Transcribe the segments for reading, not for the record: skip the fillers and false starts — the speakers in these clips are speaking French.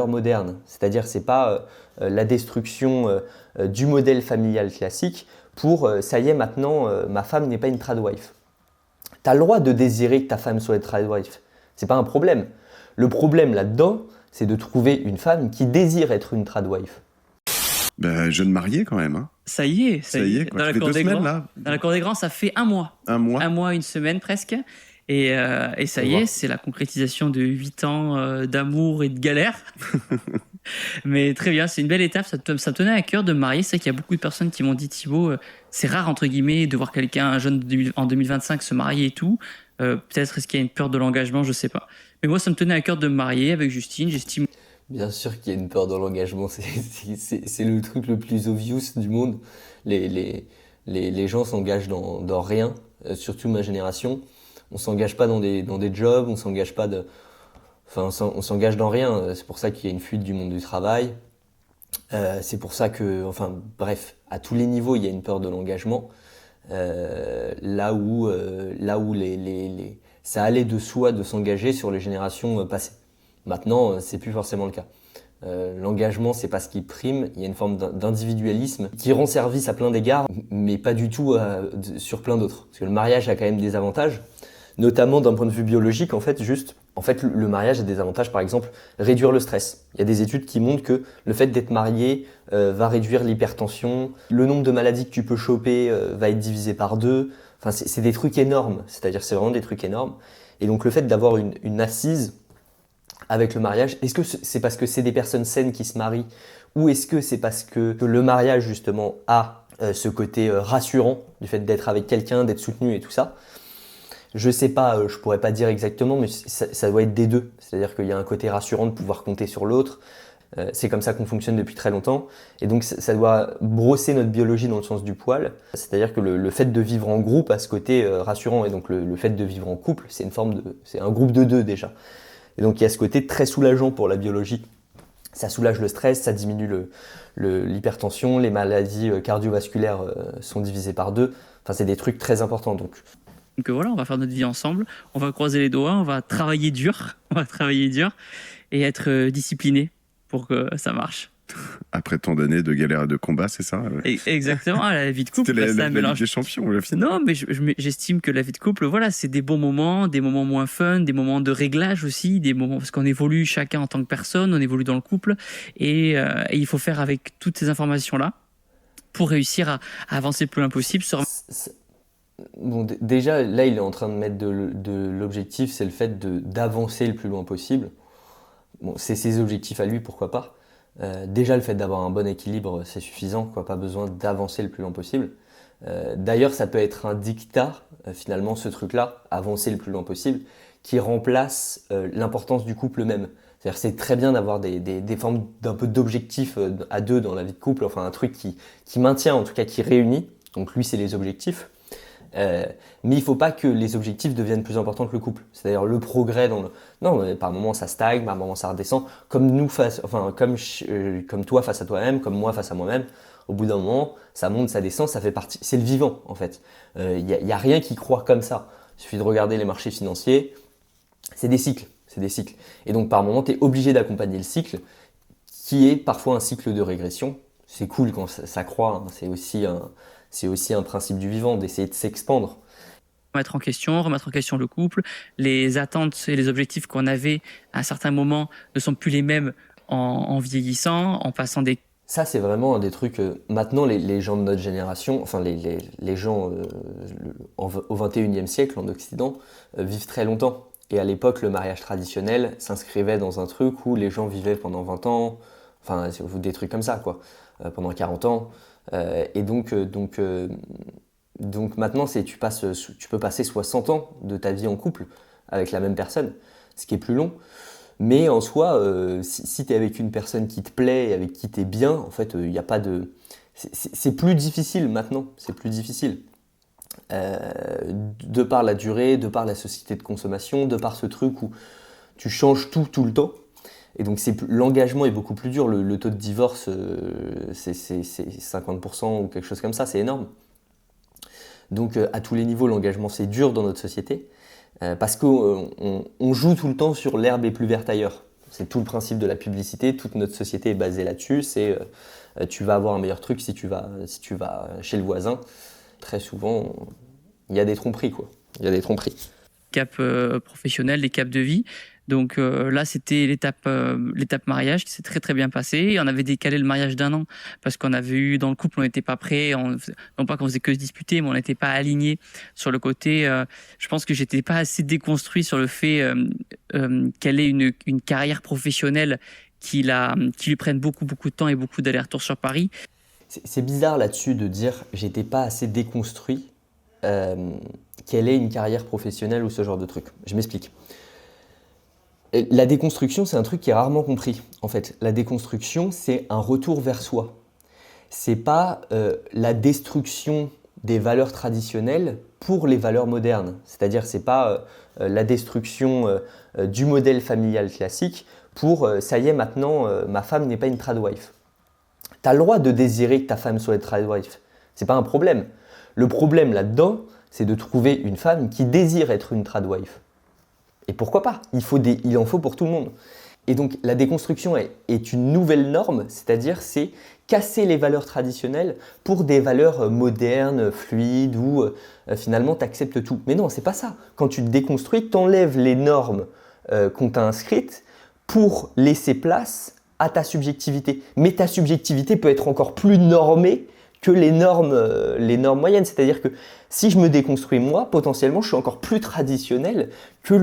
valeurs modernes. C'est-à-dire c'est pas la destruction du modèle familial classique pour ça y est maintenant ma femme n'est pas une tradwife. Tu as le droit de désirer que ta femme soit une tradwife. C'est pas un problème. Le problème là-dedans, c'est de trouver une femme qui désire être une tradwife. Ben, jeune marié quand même. Hein. Ça y est. Quoi. Dans la cour des grands. Là. Dans la cour des grands, ça fait un mois. Un mois, une semaine presque. Et ça y est, c'est la concrétisation de 8 ans d'amour et de galère. Mais très bien, c'est une belle étape. Ça me tenait à cœur de me marier. C'est vrai qu'il y a beaucoup de personnes qui m'ont dit, Thibaut, c'est rare, entre guillemets, de voir quelqu'un, un jeune en 2025, se marier et tout. Peut-être est-ce qu'il y a une peur de l'engagement, je sais pas. Mais moi, ça me tenait à cœur de me marier avec Justine. J'estime. Bien sûr qu'il y a une peur de l'engagement. C'est le truc le plus obvious du monde. Les gens s'engagent dans rien, surtout ma génération. On s'engage pas dans des jobs, on s'engage pas on s'engage dans rien. C'est pour ça qu'il y a une fuite du monde du travail. C'est pour ça que, bref, à tous les niveaux, il y a une peur de l'engagement. Là où ça allait de soi de s'engager sur les générations passées. Maintenant, c'est plus forcément le cas. L'engagement, c'est pas ce qui prime. Il y a une forme d'individualisme qui rend service à plein d'égards, mais pas du tout sur plein d'autres. Parce que le mariage a quand même des avantages, notamment d'un point de vue biologique. En fait, le mariage a des avantages, par exemple, réduire le stress. Il y a des études qui montrent que le fait d'être marié va réduire l'hypertension. Le nombre de maladies que tu peux choper va être divisé par 2. Enfin, c'est des trucs énormes. C'est-à-dire, c'est vraiment des trucs énormes. Et donc, le fait d'avoir une assise avec le mariage, est-ce que c'est parce que c'est des personnes saines qui se marient, ou est-ce que c'est parce que le mariage justement a ce côté rassurant du fait d'être avec quelqu'un, d'être soutenu et tout ça? Je sais pas, je pourrais pas dire exactement, mais ça doit être des deux. C'est-à-dire qu'il y a un côté rassurant de pouvoir compter sur l'autre. C'est comme ça qu'on fonctionne depuis très longtemps. Et donc ça doit brosser notre biologie dans le sens du poil. C'est-à-dire que le fait de vivre en groupe a ce côté rassurant. Et donc le fait de vivre en couple, c'est un groupe de deux déjà. Et donc il y a ce côté très soulageant pour la biologie. Ça soulage le stress, ça diminue l'hypertension, les maladies cardiovasculaires sont divisées par 2. Enfin, c'est des trucs très importants. Donc voilà, on va faire notre vie ensemble, on va croiser les doigts, on va travailler dur et être discipliné pour que ça marche. Après tant d'années de galère et de combat, c'est ça? Exactement, la vie de couple. C'était la Ligue des Champions, au final. Non, mais j'estime que la vie de couple, voilà, c'est des bons moments, des moments moins fun, des moments de réglage aussi, des moments parce qu'on évolue chacun en tant que personne, on évolue dans le couple, et il faut faire avec toutes ces informations-là pour réussir à avancer le plus loin possible. Bon, déjà, là, il est en train de mettre de l'objectif, c'est le fait d'avancer le plus loin possible. Bon, c'est ses objectifs à lui, pourquoi pas. Déjà, le fait d'avoir un bon équilibre, c'est suffisant, quoi, pas besoin d'avancer le plus loin possible. D'ailleurs, ça peut être un dictat, finalement, ce truc-là, avancer le plus loin possible, qui remplace l'importance du couple même. C'est-à-dire, c'est très bien d'avoir des formes d'un peu d'objectifs à deux dans la vie de couple, enfin un truc qui maintient, en tout cas qui réunit. Donc lui, c'est les objectifs. Mais il ne faut pas que les objectifs deviennent plus importants que le couple. C'est-à-dire le progrès Non, par moments ça stagne, par moments ça redescend. Comme toi face à toi-même, comme moi face à moi-même. Au bout d'un moment, ça monte, ça descend, ça fait partie. C'est le vivant en fait. Il y a rien qui croît comme ça. Il suffit de regarder les marchés financiers. C'est des cycles. Et donc par moment, tu es obligé d'accompagner le cycle, qui est parfois un cycle de régression. C'est cool quand ça croît. Hein. C'est aussi un principe du vivant, d'essayer de s'expandre. Remettre en question le couple. Les attentes et les objectifs qu'on avait à un certain moment ne sont plus les mêmes en vieillissant, en passant des... Ça, c'est vraiment un des trucs... maintenant, les gens de notre génération, enfin les gens au XXIe siècle en Occident, vivent très longtemps. Et à l'époque, le mariage traditionnel s'inscrivait dans un truc où les gens vivaient pendant 20 ans, enfin des trucs comme ça, quoi, pendant 40 ans. Et donc maintenant, tu peux passer 60 ans de ta vie en couple avec la même personne, ce qui est plus long. Mais en soi, si tu es avec une personne qui te plaît et avec qui tu es bien, en fait, il n'y a pas de... C'est plus difficile maintenant, c'est plus difficile. De par la durée, de par la société de consommation, de par ce truc où tu changes tout le temps. Et donc l'engagement est beaucoup plus dur, le taux de divorce c'est 50% ou quelque chose comme ça, c'est énorme. Donc à tous les niveaux, l'engagement c'est dur dans notre société, parce qu'on joue tout le temps sur l'herbe est plus verte ailleurs. C'est tout le principe de la publicité, toute notre société est basée là-dessus, c'est tu vas avoir un meilleur truc si tu vas chez le voisin. Très souvent, il y a des tromperies, quoi. Il y a des tromperies. Cap professionnel, les caps de vie. Donc là, c'était l'étape mariage qui s'est très très bien passée. On avait décalé le mariage d'1 an parce qu'on avait eu dans le couple, on n'était pas prêts. Non pas qu'on faisait que se disputer, mais on n'était pas alignés sur le côté. Je pense que j'étais pas assez déconstruit sur le fait qu'elle ait une carrière professionnelle qui lui prenne beaucoup de temps et beaucoup d'allers-retours sur Paris. C'est bizarre là-dessus de dire j'étais pas assez déconstruit, qu'elle ait une carrière professionnelle ou ce genre de truc. Je m'explique. La déconstruction, c'est un truc qui est rarement compris. En fait, la déconstruction, c'est un retour vers soi. C'est pas la destruction des valeurs traditionnelles pour les valeurs modernes. C'est-à-dire, c'est pas la destruction du modèle familial classique pour ça y est, maintenant, ma femme n'est pas une tradwife. Tu as le droit de désirer que ta femme soit une tradwife. C'est pas un problème. Le problème là-dedans, c'est de trouver une femme qui désire être une tradwife. Et pourquoi pas ? Il en faut pour tout le monde. Et donc la déconstruction est une nouvelle norme, c'est-à-dire c'est casser les valeurs traditionnelles pour des valeurs modernes, fluides, où finalement tu acceptes tout. Mais non, c'est pas ça. Quand tu te déconstruis, tu enlèves les normes qu'on t'a inscrites pour laisser place à ta subjectivité. Mais ta subjectivité peut être encore plus normée que les normes moyennes. C'est-à-dire que si je me déconstruis moi, potentiellement, je suis encore plus traditionnel que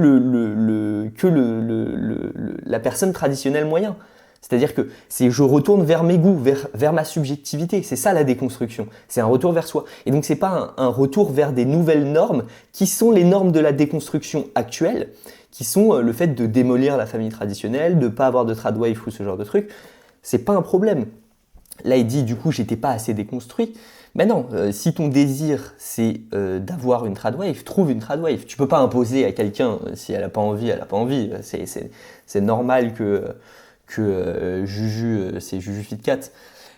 la personne traditionnelle moyen. C'est-à-dire que je retourne vers mes goûts, vers ma subjectivité. C'est ça la déconstruction. C'est un retour vers soi. Et donc, c'est pas un retour vers des nouvelles normes qui sont les normes de la déconstruction actuelle, qui sont le fait de démolir la famille traditionnelle, de ne pas avoir de tradwife ou ce genre de truc. C'est pas un problème. Là, il dit, du coup, j'étais pas assez déconstruit. Mais non, si ton désir, c'est d'avoir une tradwife, trouve une tradwife. Tu peux pas imposer à quelqu'un, si elle a pas envie, elle a pas envie. C'est normal que Juju, c'est Juju Fitcat.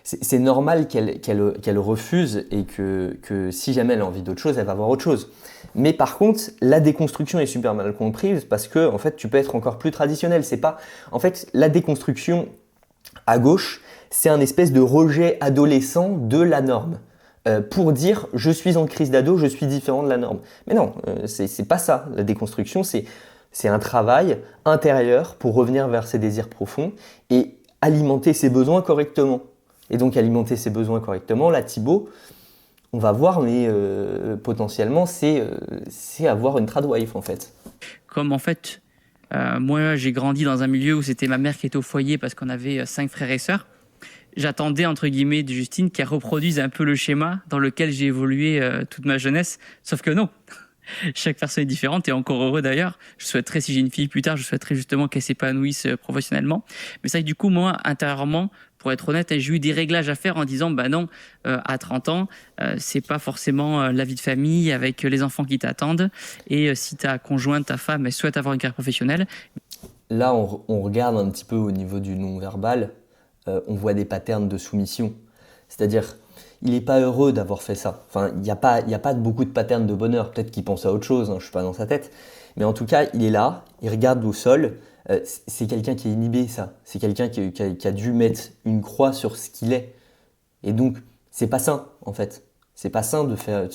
C'est normal qu'elle refuse et que si jamais elle a envie d'autre chose, elle va voir autre chose. Mais par contre, la déconstruction est super mal comprise parce que, en fait, tu peux être encore plus traditionnel. C'est pas, en fait, la déconstruction à gauche, c'est un espèce de rejet adolescent de la norme. Pour dire je suis en crise d'ado, je suis différent de la norme. Mais non, c'est pas ça. La déconstruction, c'est un travail intérieur pour revenir vers ses désirs profonds et alimenter ses besoins correctement. Et donc alimenter ses besoins correctement, là Thibaut, on va voir, mais potentiellement c'est avoir une tradwife en fait. Comme en fait, moi j'ai grandi dans un milieu où c'était ma mère qui était au foyer parce qu'on avait 5 frères et sœurs. J'attendais, entre guillemets, de Justine qu'elle reproduise un peu le schéma dans lequel j'ai évolué toute ma jeunesse. Sauf que non, chaque personne est différente et encore heureux d'ailleurs. Je souhaiterais, si j'ai une fille plus tard, je souhaiterais justement qu'elle s'épanouisse professionnellement. Mais ça, du coup, moi, intérieurement, pour être honnête, j'ai eu des réglages à faire en disant, bah non, à 30 ans, c'est pas forcément la vie de famille avec les enfants qui t'attendent. Et si ta conjointe, ta femme, elle souhaite avoir une carrière professionnelle. Là, on regarde un petit peu au niveau du non-verbal. On voit des patterns de soumission. C'est-à-dire, il n'est pas heureux d'avoir fait ça. Enfin, il n'y a pas beaucoup de patterns de bonheur. Peut-être qu'il pense à autre chose, je ne suis pas dans sa tête. Mais en tout cas, il est là, il regarde au sol. C'est quelqu'un qui est inhibé, ça. C'est quelqu'un qui a dû mettre une croix sur ce qu'il est. Et donc, c'est pas sain, en fait. C'est pas sain de faire...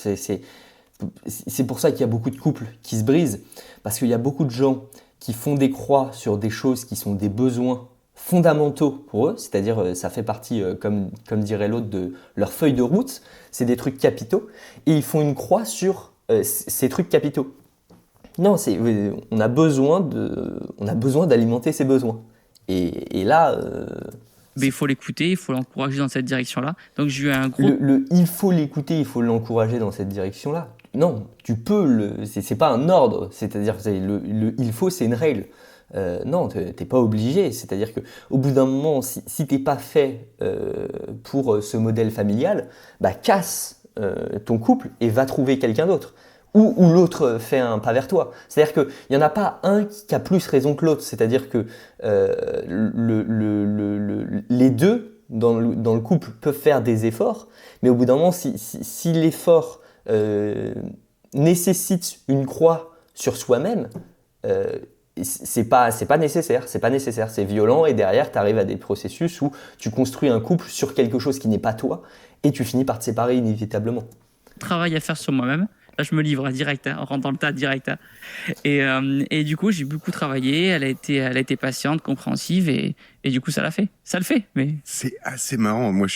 C'est pour ça qu'il y a beaucoup de couples qui se brisent. Parce qu'il y a beaucoup de gens qui font des croix sur des choses qui sont des besoins fondamentaux pour eux, c'est-à-dire ça fait partie, comme dirait l'autre, de leur feuille de route, c'est des trucs capitaux, et ils font une croix sur ces trucs capitaux. Non, on a besoin d'alimenter ses besoins. Et là... Mais il faut l'écouter, il faut l'encourager dans cette direction-là. Donc j'ai eu un gros... il faut l'écouter, il faut l'encourager dans cette direction-là. Non, tu peux, c'est pas un ordre, c'est-à-dire il faut, c'est une règle. Non, t'es pas obligé. C'est-à-dire qu'au bout d'un moment, si t'es pas fait pour ce modèle familial, bah casse ton couple et va trouver quelqu'un d'autre. Ou l'autre fait un pas vers toi. C'est-à-dire qu'il n'y en a pas un qui a plus raison que l'autre. C'est-à-dire que les deux dans le couple peuvent faire des efforts, mais au bout d'un moment, si l'effort nécessite une croix sur soi-même, c'est pas nécessaire, c'est violent et derrière tu arrives à des processus où tu construis un couple sur quelque chose qui n'est pas toi et tu finis par te séparer inévitablement. Travail à faire sur moi-même. Là, je me livre direct, on rentre dans le tas direct. Et du coup, j'ai beaucoup travaillé. Elle a été patiente, compréhensive et du coup, ça l'a fait. Ça le fait. Mais C'est assez marrant. Moi,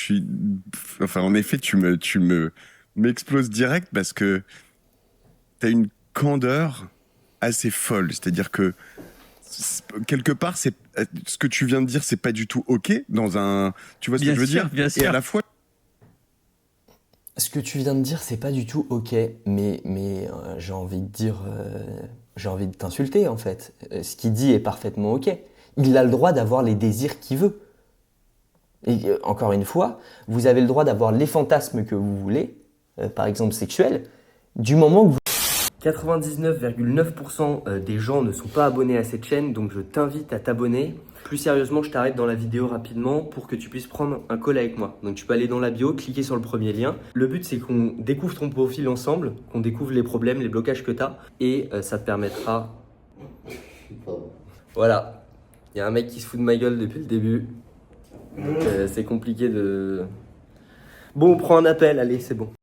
en effet, tu m'exploses direct parce que t'as une candeur assez folle. C'est-à-dire que quelque part, ce que tu viens de dire, c'est pas du tout OK tu vois ce que je veux dire? Bien sûr. Et à la fois, Ce que tu viens de dire, c'est pas du tout ok, mais j'ai envie de dire, j'ai envie de t'insulter en fait. Ce qu'il dit est parfaitement ok. Il a le droit d'avoir les désirs qu'il veut. Et encore une fois, vous avez le droit d'avoir les fantasmes que vous voulez, par exemple sexuels, du moment que vous... 99,9% des gens ne sont pas abonnés à cette chaîne, donc je t'invite à t'abonner. Plus sérieusement, je t'arrête dans la vidéo rapidement pour que tu puisses prendre un call avec moi. Donc tu peux aller dans la bio, cliquer sur le premier lien. Le but, c'est qu'on découvre ton profil ensemble, qu'on découvre les problèmes, les blocages que tu as, et ça te permettra... Voilà, il y a un mec qui se fout de ma gueule depuis le début. C'est compliqué de... Bon, on prend un appel, allez, c'est bon.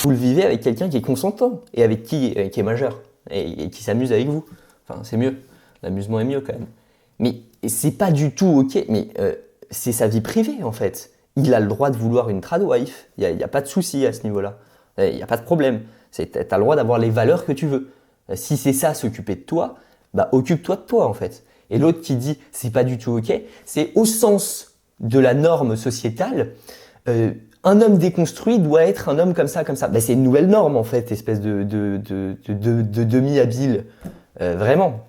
Vous le vivez avec quelqu'un qui est consentant et avec qui est majeur et qui s'amuse avec vous. Enfin, c'est mieux. L'amusement est mieux quand même. Mais c'est pas du tout ok. Mais c'est sa vie privée en fait. Il a le droit de vouloir une trad wife. Il n'y a pas de souci à ce niveau-là. Il n'y a pas de problème. Tu as le droit d'avoir les valeurs que tu veux. Si c'est ça, s'occuper de toi, bah occupe-toi de toi en fait. Et l'autre qui dit c'est pas du tout ok, c'est au sens de la norme sociétale. Un homme déconstruit doit être un homme comme ça, comme ça. Ben, c'est une nouvelle norme en fait, espèce de demi-habile. Vraiment.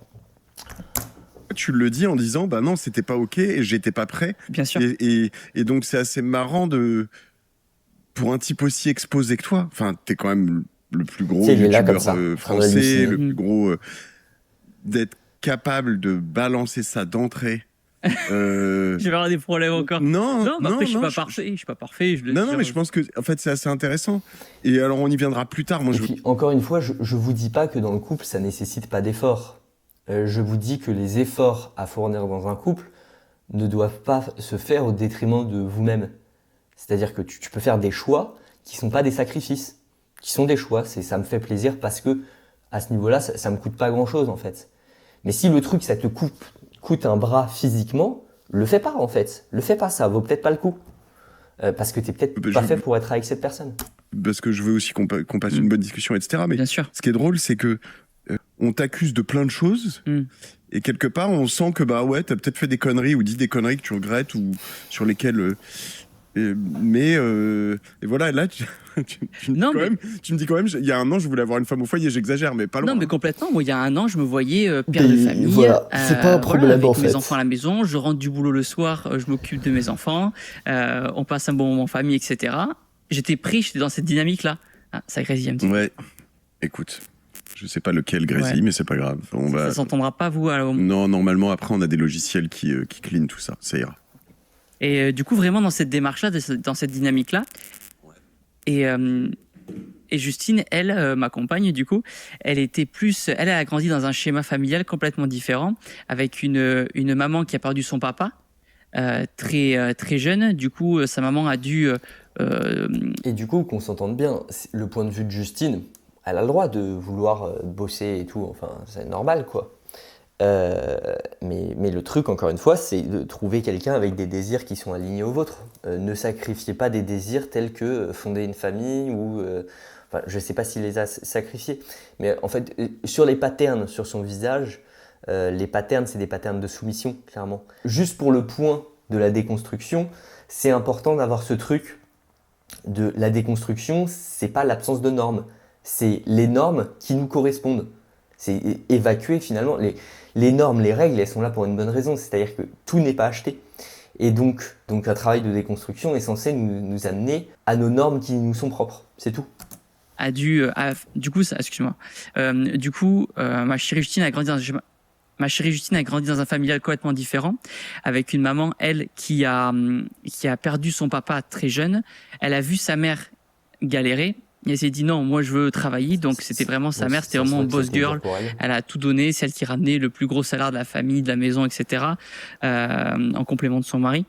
tu le dis en disant, bah non, c'était pas OK et j'étais pas prêt. bien sûr. Et donc, c'est assez marrant pour un type aussi exposé que toi. Enfin, t'es quand même le plus gros Il est là comme youtubeur ça, français, le Mhm. plus gros, d'être capable de balancer ça d'entrée. Je vais avoir des problèmes encore. Non, Non, mais après, je suis non, pas parfait. Je suis pas parfait. Je le non, dis, mais je pense que en fait c'est assez intéressant. Et alors on y viendra plus tard. Moi, Et puis, encore une fois, je vous dis pas que dans le couple, ça nécessite pas d'efforts. Je vous dis que les efforts à fournir dans un couple ne doivent pas se faire au détriment de vous-même. C'est-à-dire que tu peux faire des choix qui sont pas des sacrifices, qui sont des choix. Ça me fait plaisir parce que à ce niveau-là, ça me coûte pas grand-chose en fait. Mais si le truc, ça te coûte un bras physiquement, le fais pas en fait. Le fais pas, ça vaut peut-être pas le coup. Parce que t'es peut-être pas fait pour être avec cette personne. Parce que je veux aussi qu'on passe une bonne discussion, etc. Mais Bien sûr. ce qui est drôle, c'est que on t'accuse de plein de choses. Et quelque part, on sent que bah ouais, t'as peut-être fait des conneries ou dit des conneries que tu regrettes ou sur lesquelles. Et voilà, là, tu me dis quand même, il y a un an, je voulais avoir une femme au foyer, j'exagère, mais pas loin. Non, mais complètement. Moi, il y a un an, je me voyais père de famille. Voilà, c'est pas un problème avec en fait. mes enfants à la maison, je rentre du boulot le soir, je m'occupe de mes enfants, on passe un bon moment en famille, etc. J'étais dans cette dynamique-là. Ah, ça grésille un petit peu. Ouais, écoute, je sais pas lequel grésille, mais c'est pas grave. Ça s'entendra pas, vous Non, normalement, après, on a des logiciels qui clean tout ça, ça ira. Et du coup, vraiment, dans cette démarche-là, dans cette dynamique-là, et Justine, elle, ma compagne, du coup, elle a grandi dans un schéma familial complètement différent, avec une maman qui a perdu son papa très jeune. Du coup, sa maman a dû... Et du coup, qu'on s'entende bien, le point de vue de Justine, elle a le droit de vouloir bosser et tout, enfin, c'est normal, quoi. Mais le truc, encore une fois, c'est de trouver quelqu'un avec des désirs qui sont alignés aux vôtres. Ne sacrifiez pas des désirs tels que fonder une famille ou... enfin, je ne sais pas s'il les a sacrifiés, mais en fait, sur les patterns sur son visage, les patterns, c'est des patterns de soumission, clairement. Juste pour le point de la déconstruction, c'est important d'avoir ce truc de la déconstruction, c'est pas l'absence de normes, c'est les normes qui nous correspondent. C'est évacuer finalement les normes, les règles, elles sont là pour une bonne raison, c'est-à-dire que tout n'est pas acheté. Et donc un travail de déconstruction est censé nous amener à nos normes qui nous sont propres, c'est tout. Excuse-moi. Ma chérie Justine a grandi dans un familial complètement différent, avec une maman, elle, qui a perdu son papa très jeune. Elle a vu sa mère galérer, Et elle s'est dit non, moi je veux travailler. Donc c'était vraiment sa mère, c'était vraiment boss girl. Elle a tout donné, celle qui ramenait le plus gros salaire de la famille, de la maison, etc. En complément de son mari.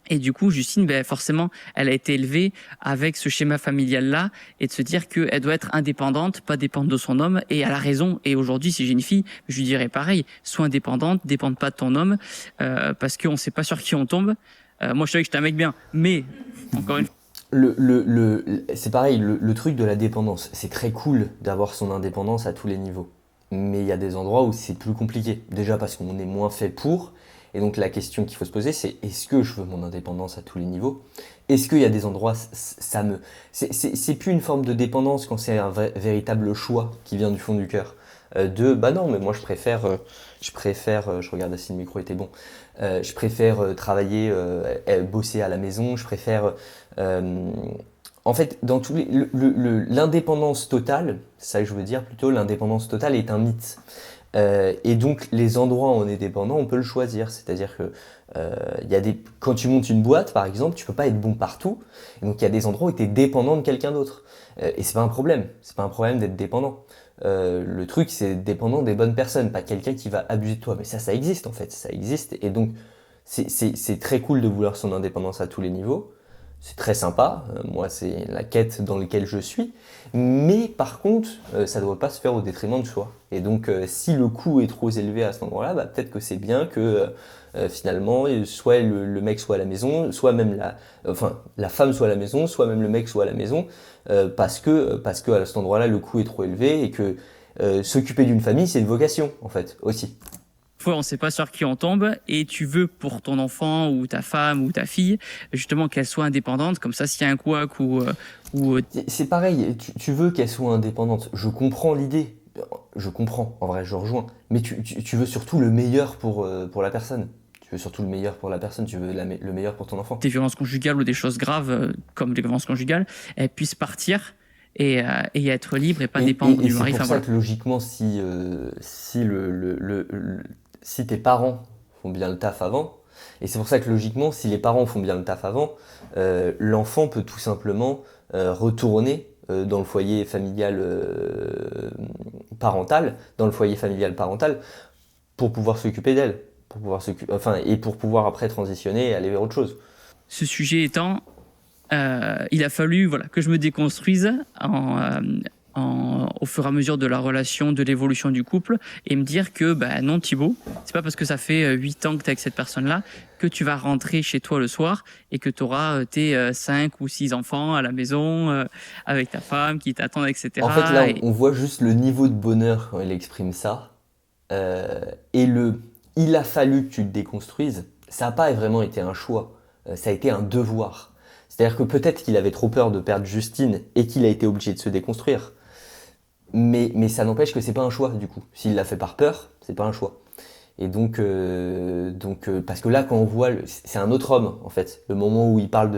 Et du coup, Justine, ben, forcément, elle a été élevée avec ce schéma familial-là et de se dire qu'elle doit être indépendante, pas dépendre de son homme. Et elle a raison. Et aujourd'hui, si j'ai une fille, je lui dirais pareil. Sois indépendante, dépende pas de ton homme, parce qu'on sait pas sur qui on tombe. Moi, je savais que j'étais un mec bien, mais encore une fois, c'est pareil, le truc de la dépendance, c'est très cool d'avoir son indépendance à tous les niveaux. Mais il y a des endroits où c'est plus compliqué. Déjà parce qu'on est moins fait pour. Et donc la question qu'il faut se poser, c'est est-ce que je veux mon indépendance à tous les niveaux? Est-ce qu'il y a des endroits, c'est plus une forme de dépendance quand c'est un véritable choix qui vient du fond du cœur. Bah non, mais moi je préfère, je regarde si le micro était bon, je préfère travailler, bosser à la maison, je préfère... en fait, dans tous les, l'indépendance totale, c'est ça que je veux dire plutôt, l'indépendance totale est un mythe. Et donc les endroits où on est dépendant, on peut le choisir. C'est-à-dire que quand tu montes une boîte, par exemple, tu peux pas être bon partout. Et donc il y a des endroits où tu es dépendant de quelqu'un d'autre. Et c'est pas un problème. C'est pas un problème d'être dépendant. Le truc, c'est d'être dépendant des bonnes personnes, pas quelqu'un qui va abuser de toi. Mais ça existe en fait. Ça existe. Et donc c'est très cool de vouloir son indépendance à tous les niveaux. C'est très sympa, moi c'est la quête dans laquelle je suis, mais par contre ça ne doit pas se faire au détriment de soi. Et donc si le coût est trop élevé à cet endroit-là, bah, peut-être que c'est bien que finalement soit le mec soit à la maison, soit même la femme soit à la maison, soit même le mec soit à la maison, parce que à cet endroit-là le coût est trop élevé et que s'occuper d'une famille c'est une vocation en fait aussi. fois, on ne sait pas sur qui on tombe et tu veux pour ton enfant ou ta femme ou ta fille, justement, qu'elle soit indépendante. Comme ça, s'il y a un couac ou C'est pareil, tu veux qu'elle soit indépendante. Je comprends l'idée. Je comprends, en vrai, je rejoins. Mais tu veux surtout le meilleur pour la personne. Tu veux surtout le meilleur pour la personne, tu veux le meilleur pour ton enfant. Des violences conjugales ou des choses graves comme les violences conjugales, elles puissent partir et être libre et pas dépendre du mari. C'est pour ça que logiquement, si tes parents font bien le taf avant, et c'est pour ça que logiquement, si les parents font bien le taf avant, l'enfant peut tout simplement retourner dans le foyer familial parental, pour pouvoir s'occuper d'elle, et pour pouvoir après transitionner et aller vers autre chose. Ce sujet étant, il a fallu que je me déconstruise au fur et à mesure de la relation, de l'évolution du couple, et me dire que non Thibaut, c'est pas parce que ça fait 8 ans que tu es avec cette personne-là que tu vas rentrer chez toi le soir et que tu auras tes 5 ou 6 enfants à la maison avec ta femme qui t'attendent, etc. En fait là, on voit juste le niveau de bonheur quand il exprime ça, et il a fallu que tu te déconstruises. Ça n'a pas vraiment été un choix, ça a été un devoir. C'est-à-dire que peut-être qu'il avait trop peur de perdre Justine et qu'il a été obligé de se déconstruire. Mais ça n'empêche que c'est pas un choix du coup. S'il l'a fait par peur, c'est pas un choix. Et donc parce que là quand on voit, c'est un autre homme en fait. Le moment où il parle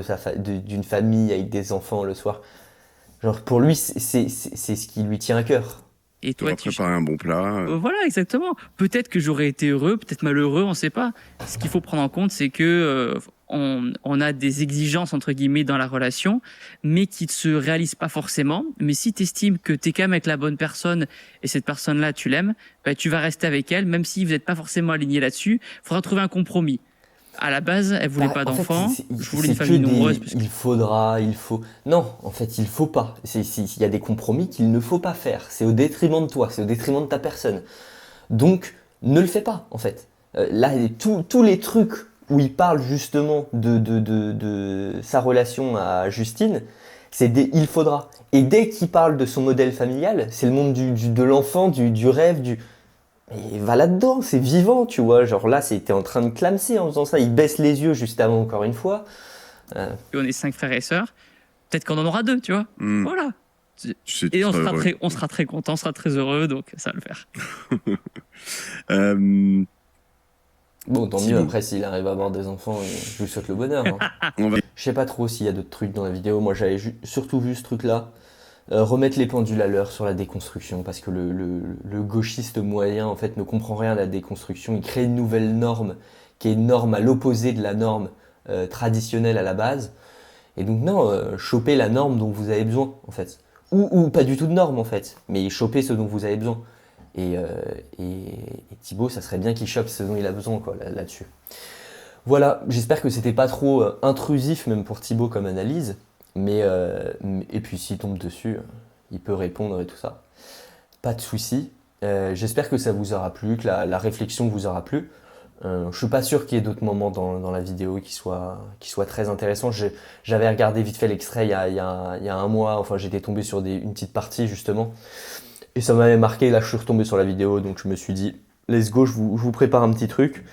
d'une famille avec des enfants le soir, genre pour lui c'est ce qui lui tient à cœur. Et toi, tu prépares un bon plat. Voilà, exactement. Peut-être que j'aurais été heureux, peut-être malheureux, on ne sait pas. Ce qu'il faut prendre en compte, c'est que on a des exigences entre guillemets dans la relation, mais qui ne se réalisent pas forcément. Mais si tu estimes que tu es quand même avec la bonne personne et cette personne-là, tu l'aimes, tu vas rester avec elle, même si vous n'êtes pas forcément aligné là-dessus. Il faudra trouver un compromis. À la base, elle voulait pas d'enfants. Je voulais une famille nombreuse. Non, en fait, il faut pas. Il y a des compromis qu'il ne faut pas faire. C'est au détriment de toi, c'est au détriment de ta personne. Donc, ne le fais pas, en fait. Là, tous les trucs où il parle justement de sa relation à Justine, c'est des il faudra. Et dès qu'il parle de son modèle familial, c'est le monde de l'enfant, du rêve, Et va là-dedans, c'est vivant, tu vois. Genre là, c'était en train de clamser en faisant ça. Il baisse les yeux juste avant, encore une fois. On est 5 frères et sœurs. Peut-être qu'on en aura 2, tu vois. Voilà. Et on sera très content, on sera très heureux, donc ça va le faire. Bon, tant mieux. Après, s'il arrive à avoir des enfants, je lui souhaite le bonheur. Hein. Je sais pas trop s'il y a d'autres trucs dans la vidéo. Moi, j'avais surtout vu ce truc-là. Remettre les pendules à l'heure sur la déconstruction, parce que le gauchiste moyen en fait ne comprend rien à la déconstruction. Il crée une nouvelle norme qui est une norme à l'opposé de la norme traditionnelle à la base. Et donc non, chopez la norme dont vous avez besoin en fait. ou pas du tout de normes en fait, mais choper ce dont vous avez besoin. Et, euh, et Thibaut, ça serait bien qu'il chope ce dont il a besoin quoi, là-dessus. Voilà, j'espère que c'était pas trop intrusif même pour Thibaut comme analyse, et puis s'il tombe dessus, il peut répondre et tout ça. Pas de souci. J'espère que ça vous aura plu, que la réflexion vous aura plu. Je suis pas sûr qu'il y ait d'autres moments dans la vidéo qui soient très intéressants. J'avais regardé vite fait l'extrait il y a un mois, enfin j'étais tombé sur une petite partie justement, et ça m'avait marqué. Là je suis retombé sur la vidéo, donc je me suis dit, let's go, je vous prépare un petit truc.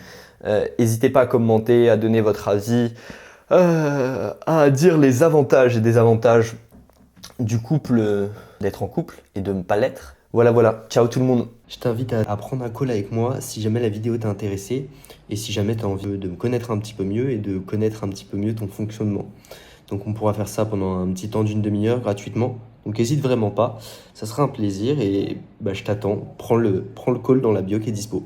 N'hésitez pas à commenter, à donner votre avis, à dire les avantages et désavantages du couple, d'être en couple et de ne pas l'être. Voilà, ciao tout le monde. Je t'invite à prendre un call avec moi si jamais la vidéo t'a intéressé et si jamais tu as envie de me connaître un petit peu mieux et de connaître un petit peu mieux ton fonctionnement. Donc on pourra faire ça pendant un petit temps d'une demi-heure gratuitement. Donc n'hésite vraiment pas, ça sera un plaisir et je t'attends. Prends le call dans la bio qui est dispo.